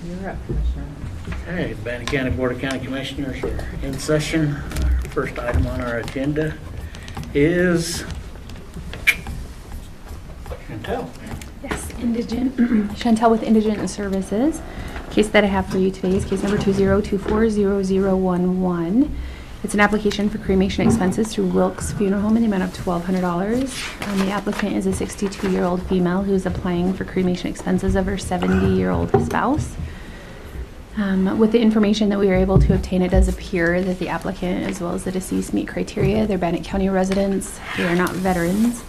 You're up, Commissioner. Okay, Bannock County Board of County Commissioners are in session. Our first item on our agenda is Chantel. Yes, indigent, Chantel with Indigent Services. Case that I have for you today is case number 20240011. It's an application for cremation expenses through Wilkes Funeral Home in the amount of $1,200. The applicant is a 62-year-old female who is applying for cremation expenses of her 70-year-old spouse. With the information that we were able to obtain, it does appear that the applicant as well as the deceased meet criteria. They're Bannock County residents. They are not veterans.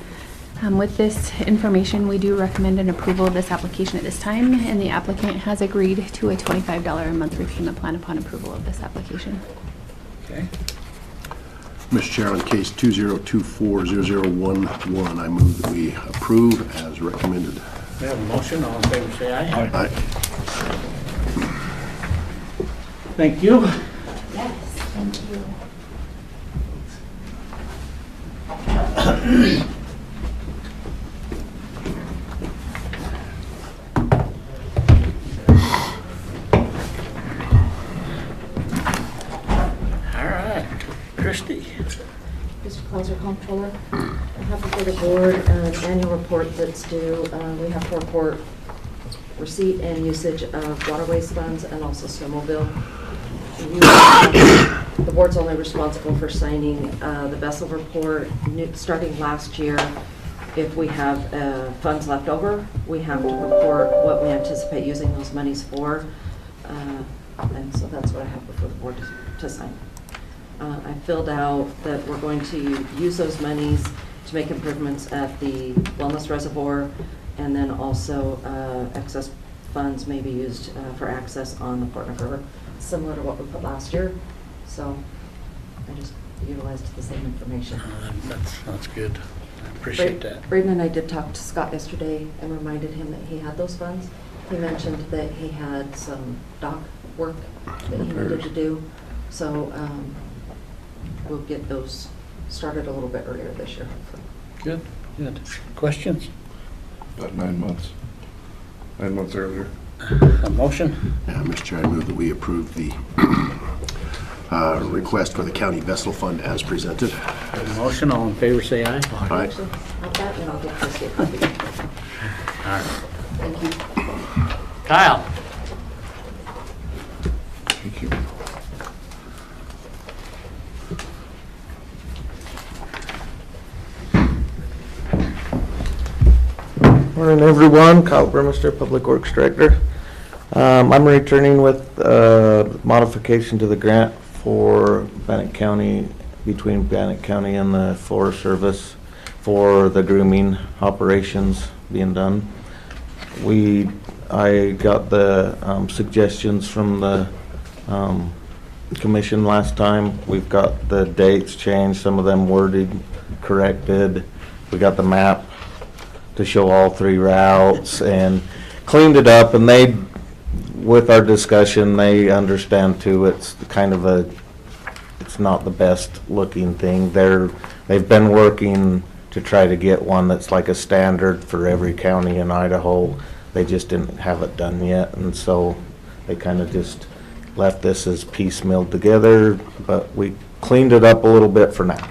With this information, we do recommend an approval of this application at this time, and the applicant has agreed to a $25 a month repayment plan upon approval of this application. Okay. Mr. Chair, on case 20240011, I move that we approve as recommended. We have a motion. All in favor, say aye. Aye. Thank you. Yes, thank you. All right, Christie. Mr. Clauser, Comptroller, I have before the board an annual report that's due. We have to report receipt and usage of waterways funds and also snowmobile. The board's only responsible for signing the vessel report. Starting last year, if we have funds left over, we have to report what we anticipate using those monies for. And so that's what I have before the board to sign. I filled out that we're going to use those monies to make improvements at the wellness reservoir, and then also excess funds may be used for access on the Portneuf River, similar to what we put last year. So I just utilized the same information. That's good. I appreciate that. Braden and I did talk to Scott yesterday and reminded him that he had those funds. He mentioned that he had some dock work that he needed to do. So we'll get those started a little bit earlier this year, hopefully. Good, good. Questions? About 9 months. 9 months earlier. A motion? Yeah, Mr. Chair, I move that we approve the request for the county vessel fund as presented. A motion. All in favor, say aye. Aye. Actually, have that and I'll get Christie a copy. All right. Thank you. Kyle. Thank you. Morning, everyone. Kyle Burmester, Public Works Director. I'm returning with modification to the grant for Bannock County, between Bannock County and the Forest Service for the grooming operations being done. I got the suggestions from the commission last time. We've got the dates changed, some of them worded, corrected. We got the map to show all 3 routes and cleaned it up, and they, with our discussion, they understand too, it's kind of it's not the best looking thing. They've been working to try to get one that's like a standard for every county in Idaho. They just didn't have it done yet, and so they kind of just left this as piecemealed together, but we cleaned it up a little bit for now.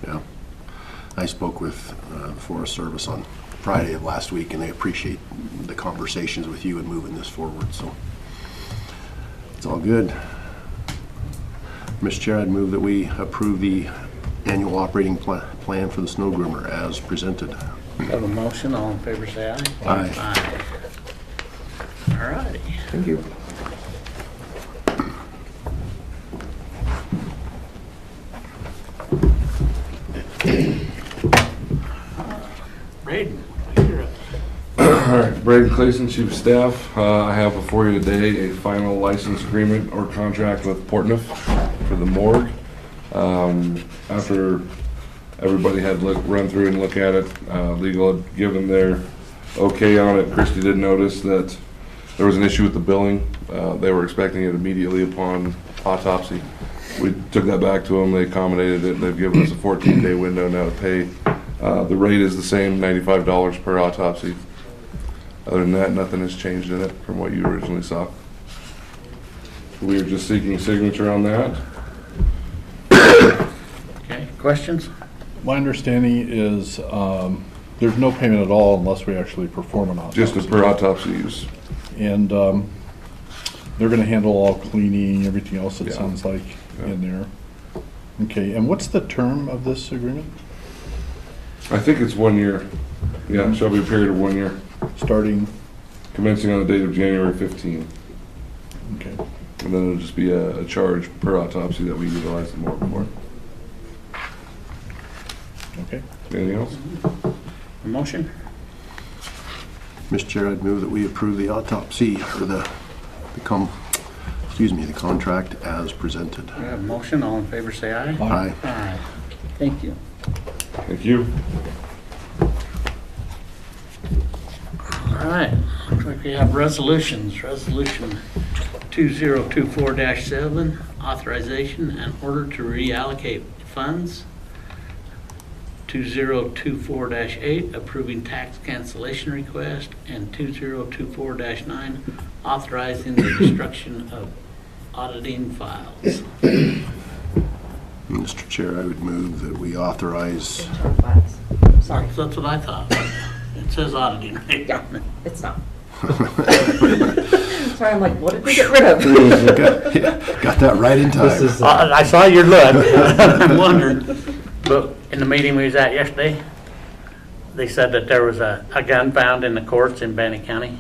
Yeah. I spoke with the Forest Service on Friday of last week, and they appreciate the conversations with you and moving this forward, so it's all good. Mr. Chair, I'd move that we approve the annual operating plan for the snow groomer as presented. Have a motion. All in favor, say aye. Aye. Aye. All righty. Thank you. Braden, you're up. All right, Braden Clayson, Chief of Staff. I have before you today a final license agreement or contract with Portneuf for the morgue. After everybody had run through and look at it, legal had given their okay on it. Christie did notice that there was an issue with the billing. They were expecting it immediately upon autopsy. We took that back to them. They accommodated it. They've given us a 14-day window now to pay. The rate is the same, $95 per autopsy. Other than that, nothing has changed in it from what you originally saw. We are just seeking signature on that. Okay, questions? My understanding is there's no payment at all unless we actually perform an autopsy. Just as per autopsy use. And they're going to handle all cleaning, everything else, it Yeah. sounds like, Yeah. in there. Okay, and what's the term of this agreement? I think it's 1 year. Yeah, it shall be a period of 1 year, Starting, commencing on the date of January 15. okay. And then it'll just be a charge per autopsy that we utilize the morgue for. Okay. Anything else? A motion? Mr. Chair, I'd move that we approve the autopsy, or the contract as presented. We have a motion, all in favor say aye. Aye. Aye. Thank you. Thank you. All right, looks like we have resolutions. Resolution 2024-7, authorization and order to reallocate funds. 2024-8, approving tax cancellation request, and 2024-9, authorizing the destruction of auditing files. Mr. Chair, I would move that we authorize, HR files. Sorry, That's what I thought. It says auditing right on it. it's not. Sorry, I'm like, what did we get rid of? got that right in time. I saw your look. I'm wondering. But in the meeting we was at yesterday, they said that there was a gun found in the courts in Bannock County.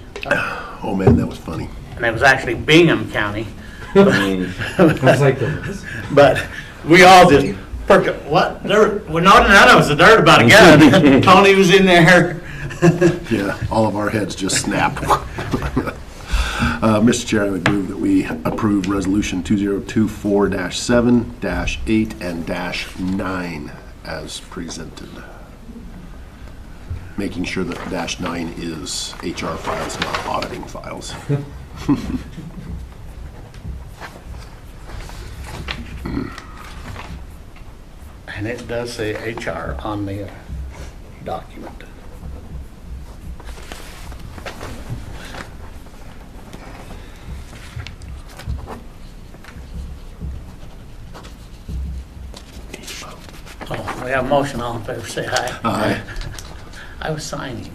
Oh, man, that was funny. And it was actually Bingham County. It's like this. But we all just perked up. What? Well, none of us had heard about a gun. Tony was in there. Yeah, all of our heads just snapped. Mr. Chair, I would move that we approve Resolution 2024-7, -8, and -9 as presented. Making sure that -9 is HR files, not auditing files. And it does say HR on the document. Oh, we have a motion, all in favor, say aye. Aye. I was signing.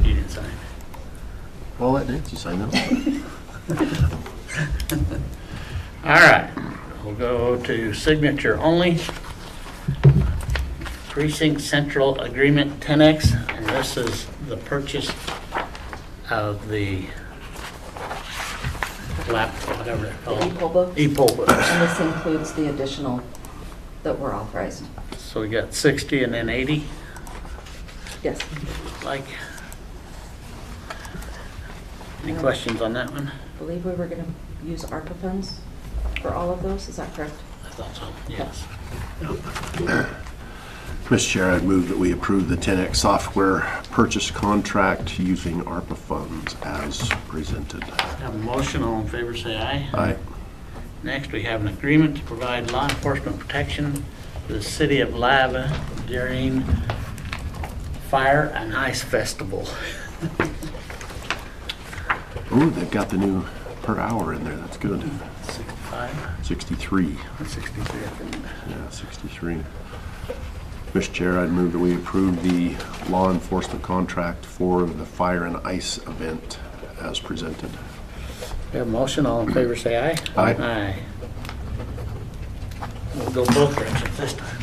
You didn't sign. Well, let Nancy sign that. All right, we'll go to signature only. Precinct Central Agreement 10X, and this is the purchase of the whatever they're called. E-poll books. E-poll books. And this includes the additional that were authorized. So we got 60 and then 80, Yes. like. Any questions on that one? I believe we were going to use ARPA funds for all of those, is that correct? I thought so, yes. Mr. Chair, I'd move that we approve the 10X software purchase contract using ARPA funds as presented. Have a motion, all in favor say aye. Aye. Next, we have an agreement to provide law enforcement protection to the city of Lava during Fire and Ice Festival. Ooh, they've got the new per hour in there, that's good. 65, 63, 63, I think. yeah, 63. Mr. Chair, I'd move that we approve the law enforcement contract for the fire and ice event as presented. We have a motion, all in favor say aye. Aye. Aye. We'll go both directions this time.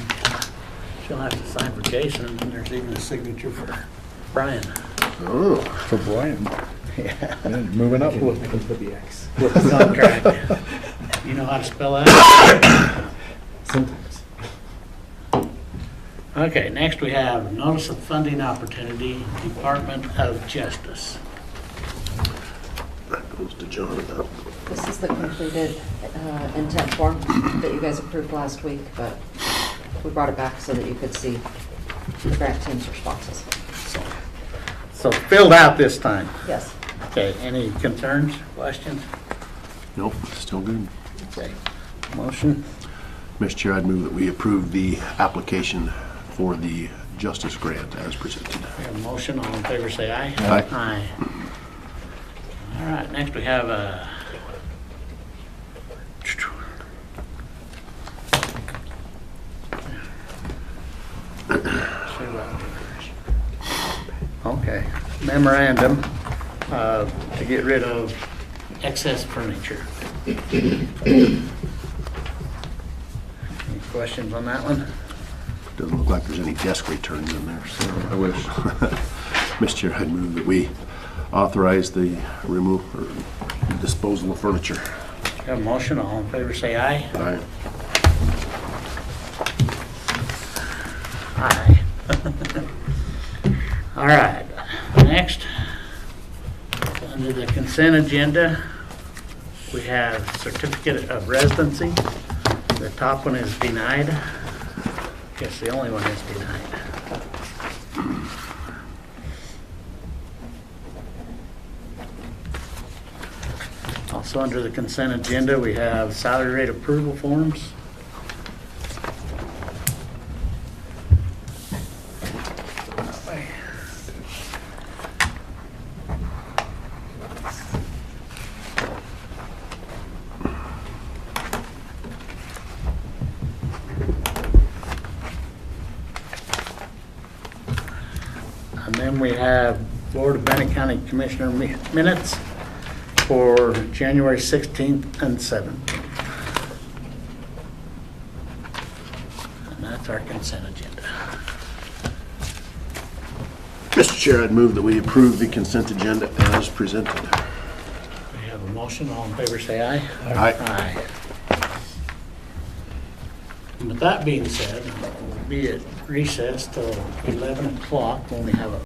She'll have to sign for Jason, and then there's even a signature for Brian. Oh, For Brian, Yeah. man, moving up. Put the X. With the contract. You know how to spell that? Sometimes. Okay, next we have notice of funding opportunity, Department of Justice. that goes to John. This is the completed intent form that you guys approved last week, but we brought it back so that you could see the grant team's responses. So filled out this time. Yes. Okay, any concerns, questions? Nope, still good. Okay, motion? Mr. Chair, I'd move that we approve the application for the Justice Grant as presented. We have a motion, all in favor say aye. Aye. Aye. All right, next we have a okay, memorandum to get rid of excess furniture. Any questions on that one? Doesn't look like there's any desk returns in there, so. I wish. Mr. Chair, I'd move that we authorize the remove or disposal of furniture. Have a motion, all in favor say aye. Aye. Aye. All right, next, under the consent agenda, we have certificate of residency. The top one is denied. Guess the only one is denied. Also under the consent agenda, we have salary rate approval forms. And then we have Board of Bannock County Commissioner minutes for January 16th and 17th. And that's our consent agenda. Mr. Chair, I'd move that we approve the consent agenda as presented. We have a motion, all in favor say aye. Aye. Aye. And with that being said, we'll be at recess till 11 o'clock when we have a